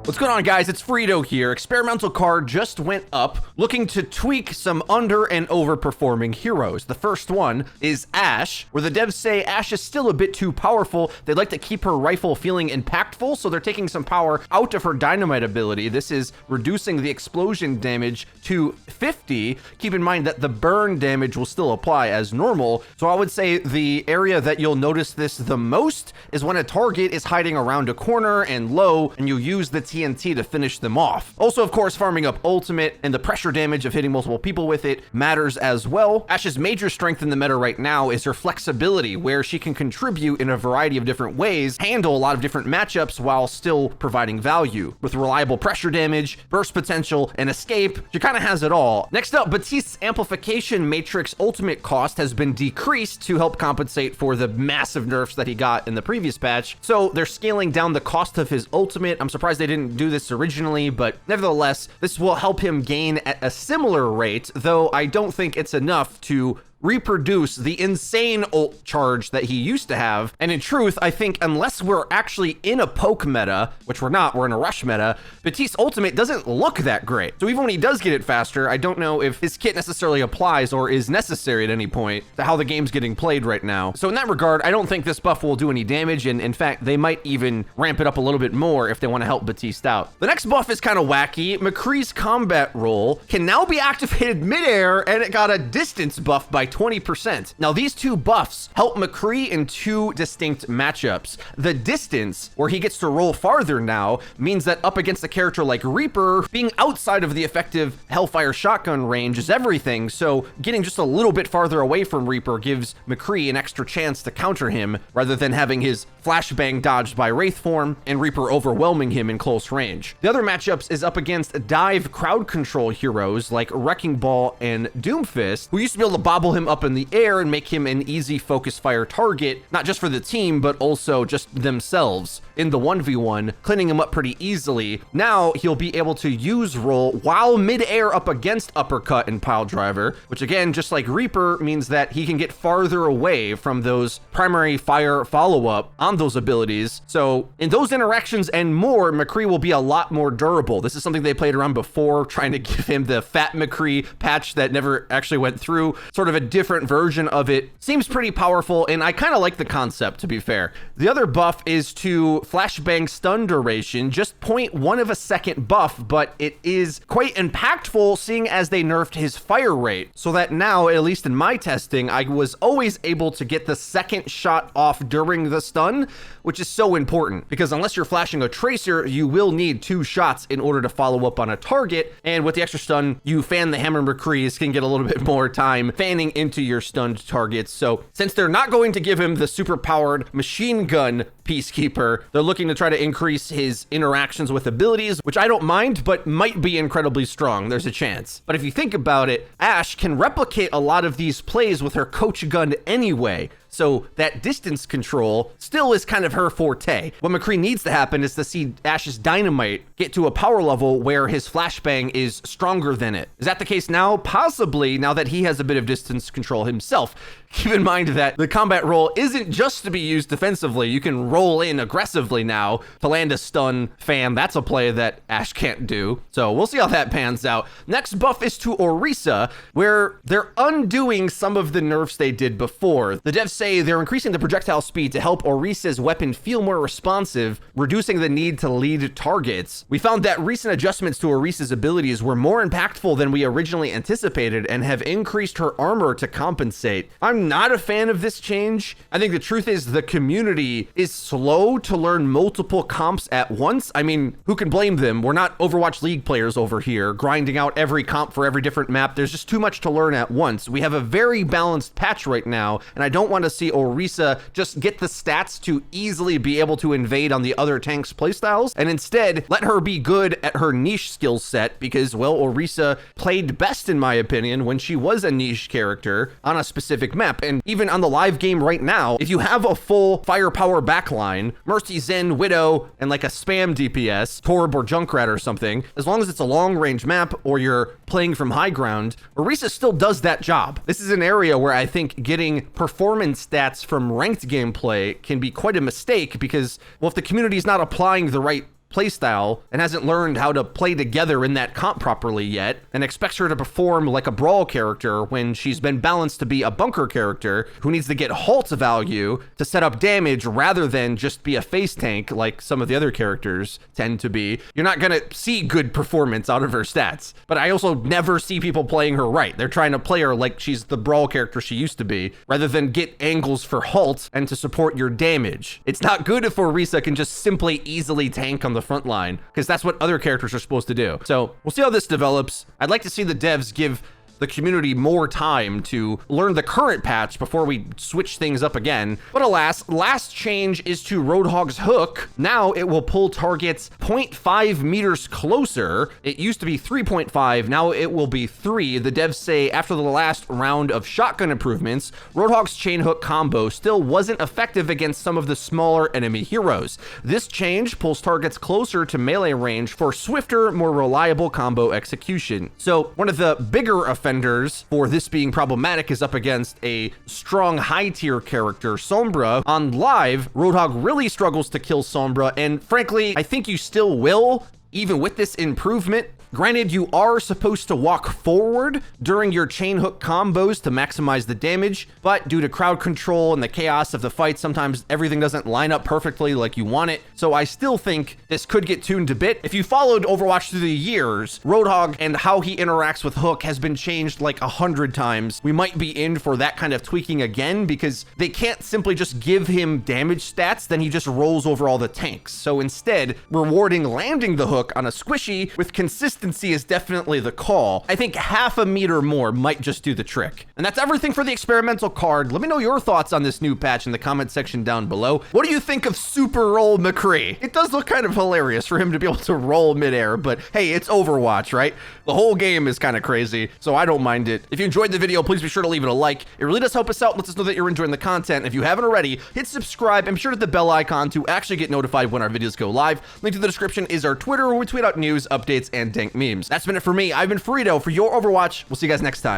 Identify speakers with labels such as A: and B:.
A: What's going on, guys? It's Frito here. Experimental card just went up, looking to tweak some under and overperforming heroes. The first one is Ashe, where the devs say Ashe is still a bit too powerful. They'd like to keep her rifle feeling impactful, so they're taking some power out of her Dynamite ability. This is reducing the explosion damage to 50. Keep in mind that the burn damage will still apply as normal. So I would say the area that you'll notice this the most is when a target is hiding around a corner and low, and you use the TNT to finish them off. Also, of course, farming up ultimate and the pressure damage of hitting multiple people with it matters as well. Ashe's major strength in the meta right now is her flexibility, where she can contribute in a variety of different ways, handle a lot of different matchups while still providing value. With reliable pressure damage, burst potential, and escape, she kind of has it all. Next up, Baptiste's amplification matrix ultimate cost has been decreased to help compensate for the massive nerfs that he got in the previous patch. So they're scaling down the cost of his ultimate. I'm surprised they didn't do this originally, but nevertheless, this will help him gain at a similar rate, though I don't think it's enough to reproduce the insane ult charge that he used to have. And in truth, I think unless we're actually in a poke meta, which we're not, we're in a rush meta, Baptiste's ultimate doesn't look that great. So even when he does get it faster, I don't know if his kit necessarily applies or is necessary at any point to how the game's getting played right now. So in that regard, I don't think this buff will do any damage, and in fact, they might even ramp it up a little bit more if they want to help Baptiste out. The next buff is kind of wacky. McCree's combat roll can now be activated midair, and it got a distance buff by 20%. Now, these two buffs help McCree in two distinct matchups. The distance, where he gets to roll farther now, means that up against a character like Reaper, being outside of the effective Hellfire shotgun range is everything, so getting just a little bit farther away from Reaper gives McCree an extra chance to counter him, rather than having his Flashbang dodged by Wraith form and Reaper overwhelming him in close range. The other matchups is up against dive crowd control heroes like Wrecking Ball and Doomfist, who used to be able to bobble him up in the air and make him an easy focus fire target, not just for the team, but also just themselves in the 1v1, cleaning him up pretty easily. Now he'll be able to use roll while mid-air up against uppercut and pile driver, which again, just like Reaper, means that he can get farther away from those primary fire follow-up on those abilities. So in those interactions and more, McCree will be a lot more durable. This is something they played around before, trying to give him the fat McCree patch that never actually went through, sort of a different version of it. Seems pretty powerful, and I kind of like the concept, to be fair. The other buff is to Flashbang stun duration, just 0.1 of a second buff, but it is quite impactful seeing as they nerfed his fire rate, so that now, at least in my testing, I was always able to get the second shot off during the stun, which is so important, because unless you're flashing a tracer, you will need 2 shots in order to follow up on a target, and with the extra stun, you fan the hammer McCrees can get a little bit more time fanning into your stunned targets. So since they're not going to give him the super powered machine gun Peacekeeper, they're looking to try to increase his interactions with abilities, which I don't mind, but might be incredibly strong. There's a chance. But if you think about it, Ashe can replicate a lot of these plays with her coach gun anyway. So that distance control still is kind of her forte. What McCree needs to happen is to see Ashe's Dynamite get to a power level where his Flashbang is stronger than it. Is that the case now? Possibly, now that he has a bit of distance control himself. Keep in mind that the combat roll isn't just to be used defensively. You can roll in aggressively now to land a stun fan. That's a play that Ashe can't do. So we'll see how that pans out. Next buff is to Orisa, where they're undoing some of the nerfs they did before. The devs say they're increasing the projectile speed to help Orisa's weapon feel more responsive, reducing the need to lead targets. We found that recent adjustments to Orisa's abilities were more impactful than we originally anticipated and have increased her armor to compensate. I'm not a fan of this change. I think the truth is the community is slow to learn multiple comps at once. I mean, who can blame them? We're not Overwatch League players over here grinding out every comp for every different map. There's just too much to learn at once. We have a very balanced patch right now, and I don't want to see Orisa just get the stats to easily be able to invade on the other tanks' playstyles, and instead let her be good at her niche skill set, because, well, Orisa played best, in my opinion, when she was a niche character on a specific map. And even on the live game right now, if you have a full firepower backline, Mercy, Zen, Widow, and like a spam DPS, Torb or Junkrat or something, as long as it's a long range map or you're playing from high ground, Orisa still does that job. This is an area where I think getting performance stats from ranked gameplay can be quite a mistake because, well, if the community is not applying the right playstyle and hasn't learned how to play together in that comp properly yet, and expects her to perform like a brawl character when she's been balanced to be a bunker character who needs to get halt value to set up damage rather than just be a face tank like some of the other characters tend to be, you're not gonna see good performance out of her stats. But I also never see people playing her right. They're trying to play her like she's the brawl character she used to be, rather than get angles for halt and to support your damage. It's not good if Orisa can just simply easily tank on the front line, because that's what other characters are supposed to do. So we'll see how this develops. I'd like to see the devs give the community more time to learn the current patch before we switch things up again. But alas, last change is to Roadhog's hook. Now it will pull targets 0.5 meters closer. It used to be 3.5, now it will be 3. The devs say after the last round of shotgun improvements, Roadhog's chain hook combo still wasn't effective against some of the smaller enemy heroes. This change pulls targets closer to melee range for swifter, more reliable combo execution. So one of the bigger offenders for this being problematic is up against a strong high tier character, Sombra. On live, Roadhog really struggles to kill Sombra, and frankly, I think you still will, even with this improvement. Granted, you are supposed to walk forward during your chain hook combos to maximize the damage, but due to crowd control and the chaos of the fight, sometimes everything doesn't line up perfectly like you want it. So I still think this could get tuned a bit. If you followed Overwatch through the years, Roadhog and how he interacts with Hook has been changed like 100 times. We might be in for that kind of tweaking again, because they can't simply just give him damage stats, then he just rolls over all the tanks. So instead, rewarding landing the hook on a squishy with consistency is definitely the call. I think half a meter more might just do the trick. And that's everything for the experimental card. Let me know your thoughts on this new patch in the comment section down below. What do you think of Super Roll McCree? It does look kind of hilarious for him to be able to roll midair, but hey, it's Overwatch, right? The whole game is kind of crazy, so I don't mind it. If you enjoyed the video, please be sure to leave it a like. It really does help us out, lets us know that you're enjoying the content. If you haven't already, hit subscribe and be sure to hit the bell icon to actually get notified when our videos go live. Link to the description is our Twitter, where we tweet out news, updates, and dank memes. That's been it for me. I've been Frito for Your Overwatch. We'll see you guys next time.